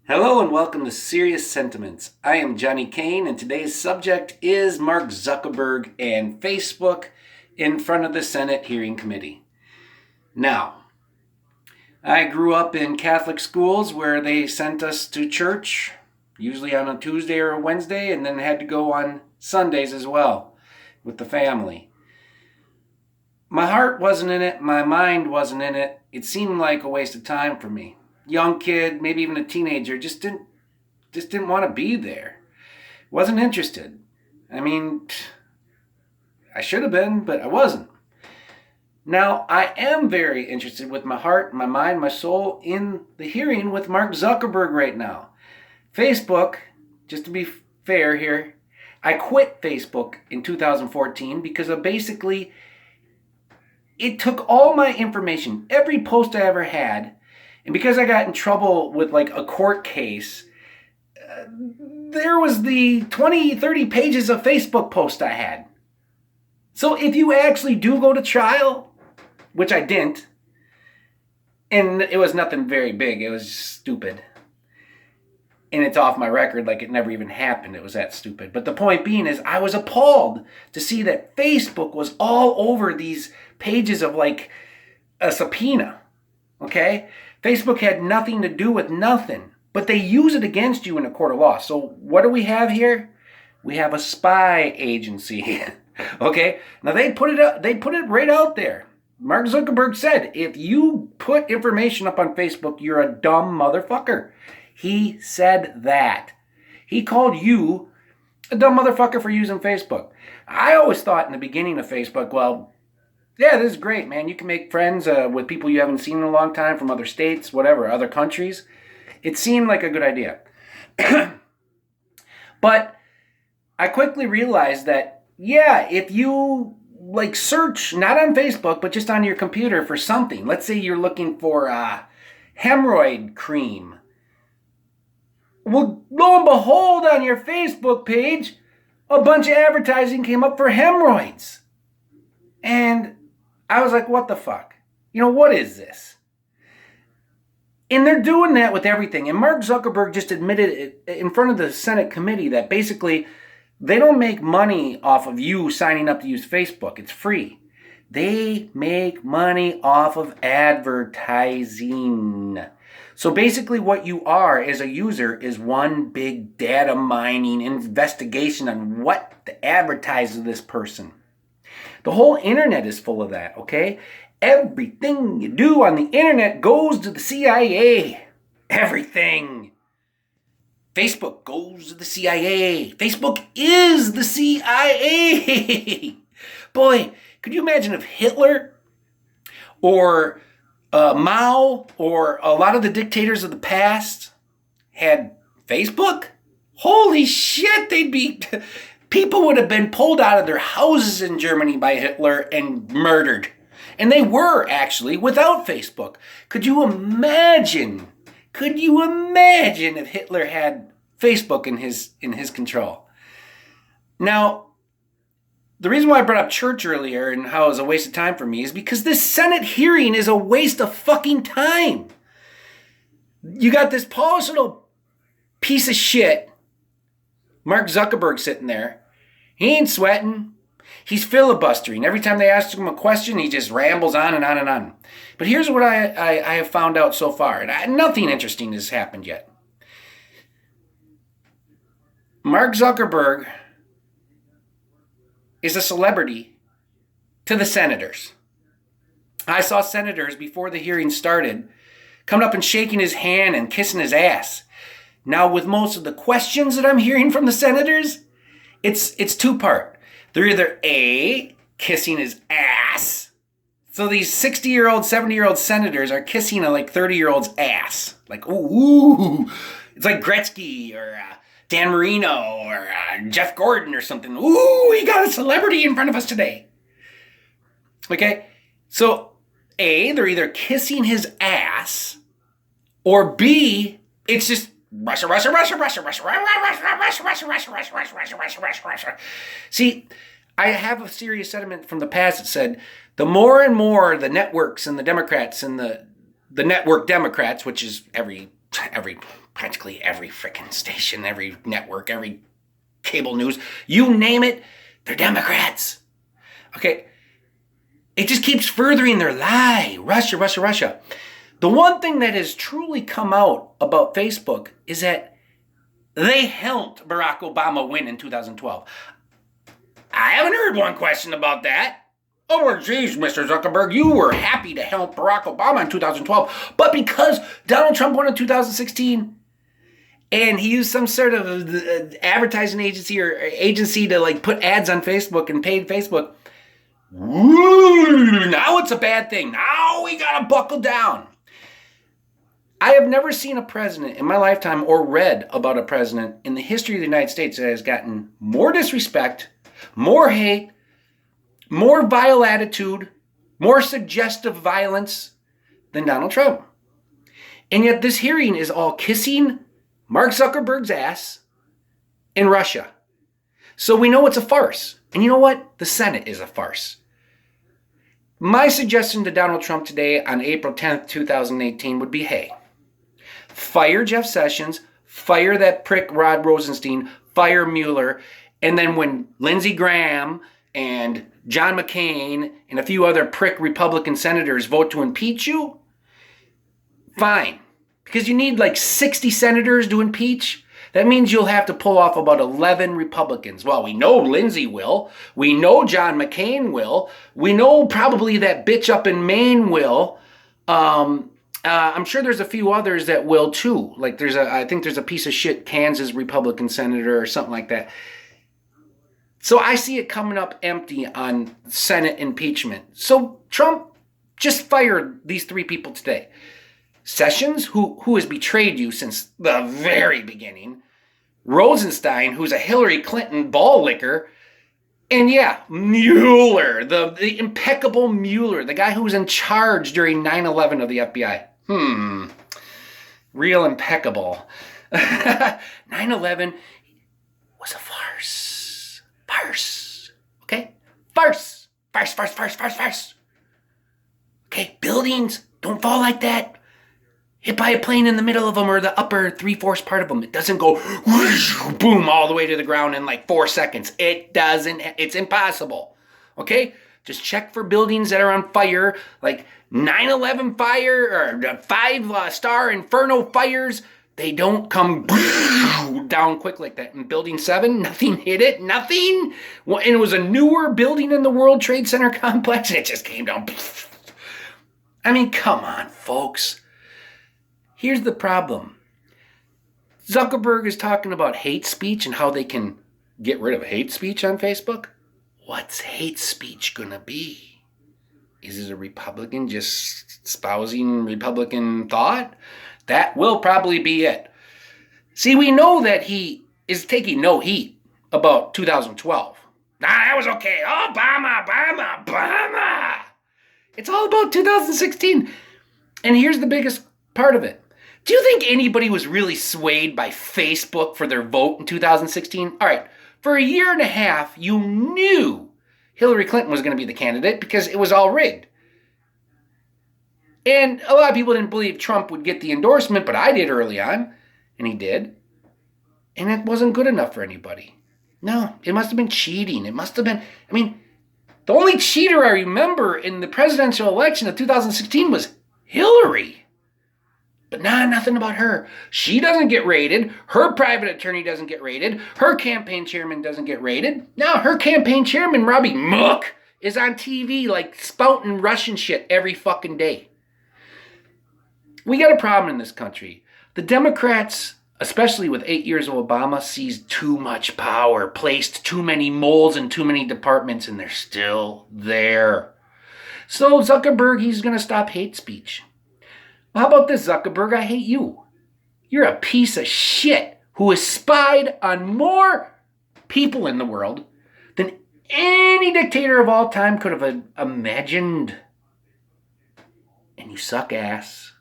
Hello and welcome to Serious Sentiments. I am Johnny Kane and today's subject is Mark Zuckerberg and Facebook in front of the Senate hearing committee. Now, I grew up in Catholic schools where they sent us to church, usually on a Tuesday or a Wednesday, and then had to go on Sundays as well with the family. My heart wasn't in it, my mind wasn't in it. It seemed like a waste of time for me. Young kid, maybe even a teenager, just didn't want to be there. Wasn't interested. I mean, I should have been, but I wasn't. Now, I am very interested with my heart, my mind, my soul in the hearing with Mark Zuckerberg right now. Facebook, just to be fair here, I quit Facebook in 2014 because of basically it took all my information, every post I ever had, and because I got in trouble with like a court case, there was the 20, 30 pages of Facebook posts I had. So if you actually do go to trial, which I didn't, and it was nothing very big, it was just stupid. And it's off my record like it never even happened. It was that stupid. But the point being is I was appalled to see that Facebook was all over these pages of like a subpoena. Okay? Facebook had nothing to do with nothing. But they use it against you in a court of law. So what do we have here? We have a spy agency. Okay? Now they put it right out there. Mark Zuckerberg said, if you put information up on Facebook, you're a dumb motherfucker. He said that. He called you a dumb motherfucker for using Facebook. I always thought in the beginning of Facebook, well, yeah, this is great, man. You can make friends with people you haven't seen in a long time from other states, whatever, other countries. It seemed like a good idea. But I quickly realized that, yeah, if you like search, not on Facebook, but just on your computer for something. Let's say you're looking for hemorrhoid cream. Well, lo and behold, on your Facebook page, a bunch of advertising came up for hemorrhoids. And I was like, what the fuck? What is this? And they're doing that with everything. And Mark Zuckerberg just admitted it in front of the Senate committee that basically they don't make money off of you signing up to use Facebook. It's free. They make money off of advertising. So basically what you are as a user is one big data mining investigation on what to advertise to this person. The whole internet is full of that, okay? Everything you do on the internet goes to the CIA. Everything. Facebook goes to the CIA. Facebook is the CIA. Boy, could you imagine if Hitler or Mao or a lot of the dictators of the past had Facebook? Holy shit, people would have been pulled out of their houses in Germany by Hitler and murdered. And they were actually without Facebook. Could you imagine if Hitler had Facebook in his control? Now, the reason why I brought up church earlier and how it was a waste of time for me is because this Senate hearing is a waste of fucking time. You got this polished little piece of shit, Mark Zuckerberg, sitting there. He ain't sweating. He's filibustering. Every time they ask him a question, he just rambles on and on and on. But here's what I have found out so far. And nothing interesting has happened yet. Mark Zuckerberg is a celebrity to the senators. I saw senators before the hearing started coming up and shaking his hand and kissing his ass. Now, with most of the questions that I'm hearing from the senators, it's two-part. They're either A, kissing his ass. So these 60-year-old, 70-year-old senators are kissing a like 30-year-old's ass. Like, ooh. It's like Gretzky or Dan Marino or Jeff Gordon or something. Ooh, we got a celebrity in front of us today. Okay? So, A, they're either kissing his ass, or B, it's just Russia. See, I have a serious sentiment from the past that said the more and more the networks and the Democrats and the network Democrats, which is every practically every freaking station, every network, every cable news, you name it, they're Democrats. Okay, it just keeps furthering their lie. Russia, Russia, Russia. The one thing that has truly come out about Facebook is that they helped Barack Obama win in 2012. I haven't heard one question about that. Oh, well, geez, Mr. Zuckerberg, you were happy to help Barack Obama in 2012. But because Donald Trump won in 2016, and he used some sort of advertising agency or agency to like put ads on Facebook and paid Facebook, now it's a bad thing. Now we gotta buckle down. I have never seen a president in my lifetime or read about a president in the history of the United States that has gotten more disrespect, more hate, more vile attitude, more suggestive violence than Donald Trump. And yet this hearing is all kissing Mark Zuckerberg's ass in Russia. So we know it's a farce. And you know what? The Senate is a farce. My suggestion to Donald Trump today on April 10th, 2018 would be, hey, fire Jeff Sessions, fire that prick Rod Rosenstein, fire Mueller, and then when Lindsey Graham and John McCain and a few other prick Republican senators vote to impeach you, fine. Because you need like 60 senators to impeach. That means you'll have to pull off about 11 Republicans. Well, we know Lindsey will. We know John McCain will. We know probably that bitch up in Maine will. I'm sure there's a few others that will too. Like I think there's a piece of shit Kansas Republican senator or something like that. So I see it coming up empty on Senate impeachment. So Trump, just fire these three people today. Sessions, who has betrayed you since the very beginning. Rosenstein, who's a Hillary Clinton ball licker. And yeah, Mueller, the impeccable Mueller, the guy who was in charge during 9/11 of the FBI. Real impeccable. 9/11 was a farce. Farce. Okay? Farce. Farce, farce, farce, farce, farce. Okay? Buildings don't fall like that. Hit by a plane in the middle of them or the upper 3/4 part of them. It doesn't go whoosh, boom all the way to the ground in like 4 seconds. It doesn't. It's impossible. Okay? Just check for buildings that are on fire, like 9/11 fire or 5-star Inferno fires. They don't come down quick like that. In Building 7, nothing hit it. Nothing. And it was a newer building in the World Trade Center complex, and it just came down. I mean, come on, folks. Here's the problem. Zuckerberg is talking about hate speech and how they can get rid of hate speech on Facebook. What's hate speech gonna be? Is it a Republican just espousing Republican thought? That will probably be it. See, we know that he is taking no heat about 2012. That was okay. Obama. It's all about 2016. And here's the biggest part of it. Do you think anybody was really swayed by Facebook for their vote in 2016? All right, for a year and a half, you knew Hillary Clinton was going to be the candidate because it was all rigged. And a lot of people didn't believe Trump would get the endorsement, but I did early on, and he did. And it wasn't good enough for anybody. No, it must have been cheating. It must have been, the only cheater I remember in the presidential election of 2016 was Hillary. But nothing about her. She doesn't get raided. Her private attorney doesn't get raided. Her campaign chairman doesn't get raided. Now her campaign chairman, Robbie Mook, is on TV like spouting Russian shit every fucking day. We got a problem in this country. The Democrats, especially with 8 years of Obama, seized too much power, placed too many moles in too many departments, and they're still there. So Zuckerberg, he's going to stop hate speech. How about this, Zuckerberg? I hate you. You're a piece of shit who has spied on more people in the world than any dictator of all time could have imagined. And you suck ass.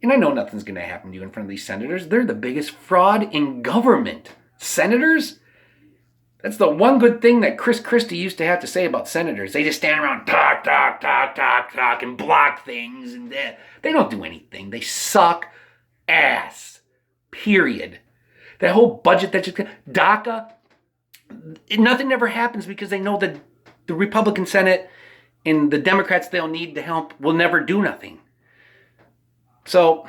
And I know nothing's going to happen to you in front of these senators. They're the biggest fraud in government. Senators? That's the one good thing that Chris Christie used to have to say about senators. They just stand around, talk, and block things. And they don't do anything. They suck ass. Period. That whole budget that just DACA, nothing ever happens because they know that the Republican Senate and the Democrats they'll need to help will never do nothing. So,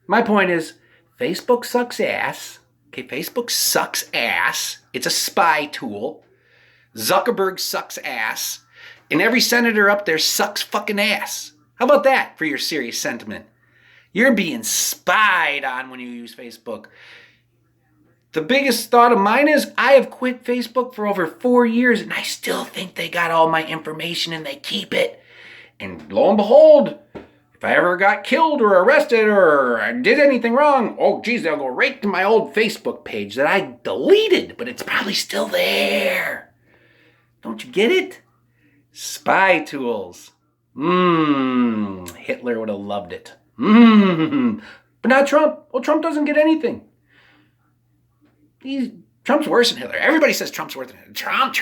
my point is, Facebook sucks ass. Okay, Facebook sucks ass. It's a spy tool. Zuckerberg sucks ass. And every senator up there sucks fucking ass. How about that for your serious sentiment? You're being spied on when you use Facebook. The biggest thought of mine is I have quit Facebook for over 4 years and I still think they got all my information and they keep it. And lo and behold, if I ever got killed or arrested or I did anything wrong, oh geez, they'll go right to my old Facebook page that I deleted, but it's probably still there. Don't you get it? Spy tools. Hitler would have loved it. But not Trump. Well, Trump doesn't get anything. Trump's worse than Hitler. Everybody says Trump's worse than Hitler. Trump.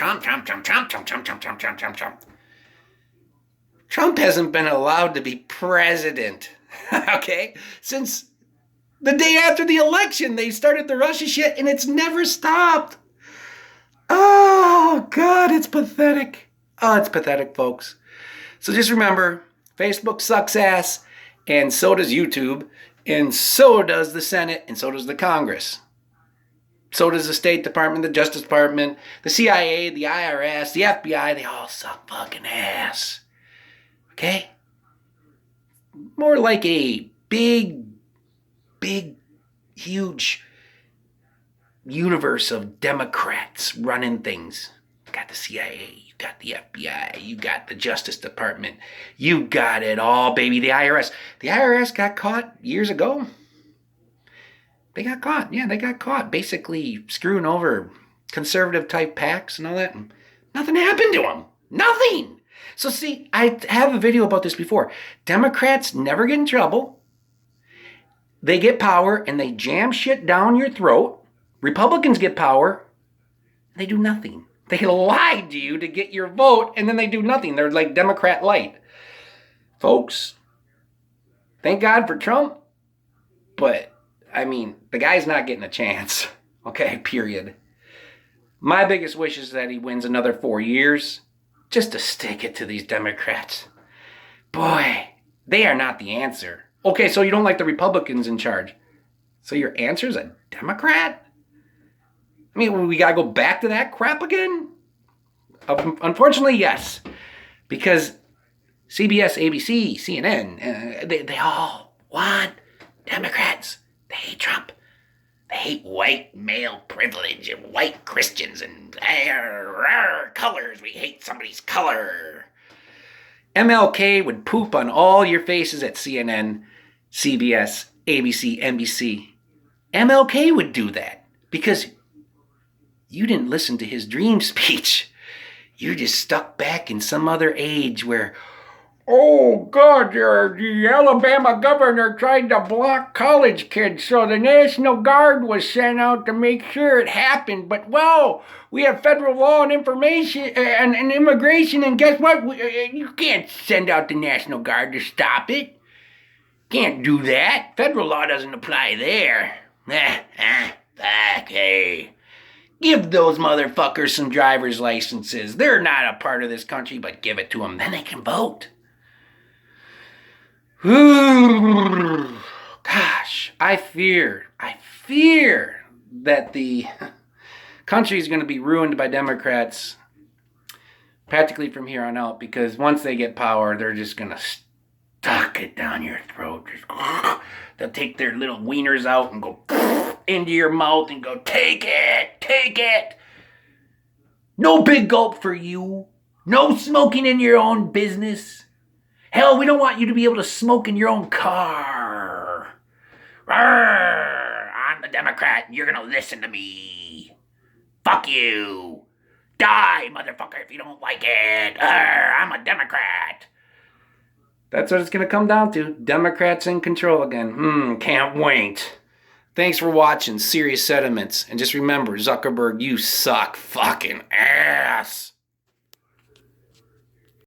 Trump hasn't been allowed to be president, okay? Since the day after the election, they started the Russia shit, and it's never stopped. Oh, God, it's pathetic. Oh, it's pathetic, folks. So just remember, Facebook sucks ass, and so does YouTube, and so does the Senate, and so does the Congress. So does the State Department, the Justice Department, the CIA, the IRS, the FBI. They all suck fucking ass. Okay? More like a big, huge universe of Democrats running things. You got the CIA, you got the FBI, you got the Justice Department. You got it all, baby. The IRS. The IRS got caught years ago. They got caught. Yeah, they got caught basically screwing over conservative type PACs and all that. And nothing happened to them. Nothing. So see, I have a video about this before. Democrats never get in trouble. They get power and they jam shit down your throat. Republicans get power. They do nothing. They lied to you to get your vote and then they do nothing. They're like Democrat light. Folks, thank God for Trump, but I mean, the guy's not getting a chance. Okay, period. My biggest wish is that he wins another 4 years just to stick it to these Democrats. Boy, they are not the answer. Okay, so you don't like the Republicans in charge. So your answer is a Democrat? I mean, we got to go back to that crap again? Unfortunately, yes. Because CBS, ABC, CNN, they all want Democrats. They hate Trump. They hate white male privilege and white Christians and colors. We hate somebody's color. MLK would poop on all your faces at CNN, CBS, ABC, NBC. MLK would do that because you didn't listen to his dream speech. You're just stuck back in some other age where, oh, God, the Alabama governor tried to block college kids, so the National Guard was sent out to make sure it happened. But, well, we have federal law and information and immigration, and guess what? You can't send out the National Guard to stop it. Can't do that. Federal law doesn't apply there. Okay. Give those motherfuckers some driver's licenses. They're not a part of this country, but give it to them. Then they can vote. Ooh, gosh, I fear that the country is going to be ruined by Democrats practically from here on out, because once they get power, they're just going to stuck it down your throat. They'll take their little wieners out and go into your mouth and go, take it. No big gulp for you. No smoking in your own business. Hell, we don't want you to be able to smoke in your own car. Rawr, I'm the Democrat and you're going to listen to me. Fuck you. Die, motherfucker, if you don't like it. I'm a Democrat. That's what it's going to come down to. Democrats in control again. Can't wait. Thanks for watching Serious Sentiments. And just remember, Zuckerberg, you suck fucking ass.